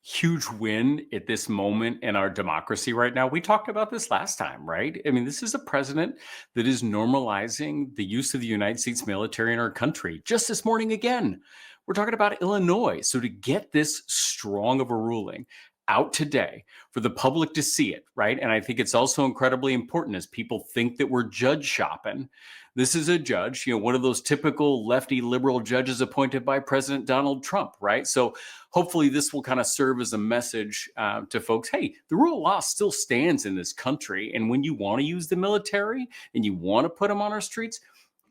huge win at this moment in our democracy right now. We talked about this last time, right? I mean, this is a president that is normalizing the use of the United States military in our country. Just this morning again, we're talking about Illinois. So to get this strong of a ruling out today for the public to see it, right? And I think it's also incredibly important as people think that we're judge shopping. This is a judge, one of those typical lefty liberal judges appointed by President Donald Trump, right? So hopefully this will kind of serve as a message to folks. Hey, the rule of law still stands in this country. And when you want to use the military and you want to put them on our streets,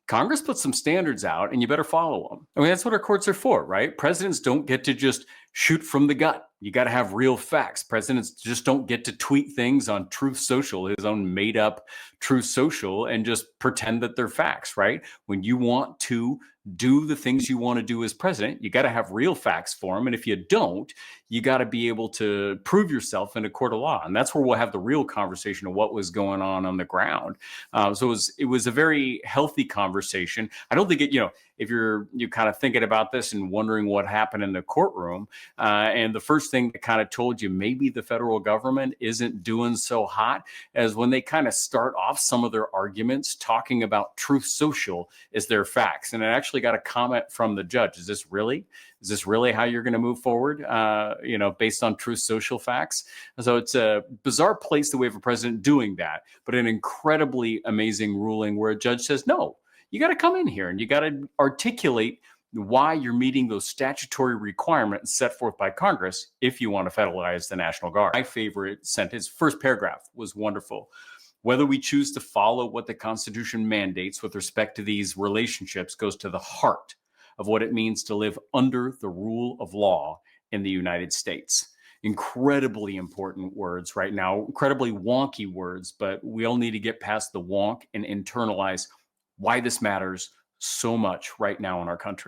Congress put some standards out and you better follow them. I mean, that's what our courts are for, right? Presidents don't get to just shoot from the gut. You got to have real facts. Presidents just don't get to tweet things on Truth Social, his own made up Truth Social, and just pretend that they're facts, right? When you want to do the things you want to do as president, you got to have real facts for them. And if you don't, you got to be able to prove yourself in a court of law. And that's where we'll have the real conversation of what was going on the ground. So it was a very healthy conversation. I don't think if you're kind of thinking about this and wondering what happened in the courtroom, and the first thing that kind of told you maybe the federal government isn't doing so hot as when they kind of start off some of their arguments talking about Truth Social as their facts. And I actually got a comment from the judge. Is this really how you're going to move forward, based on Truth Social facts? So it's a bizarre place that we have a president doing that, but an incredibly amazing ruling where a judge says, no, you got to come in here and you got to articulate why you're meeting those statutory requirements set forth by Congress if you want to federalize the National Guard. My favorite sentence, first paragraph, was wonderful. Whether we choose to follow what the Constitution mandates with respect to these relationships goes to the heart of what it means to live under the rule of law in the United States. Incredibly important words right now, incredibly wonky words, but we all need to get past the wonk and internalize why this matters so much right now in our country.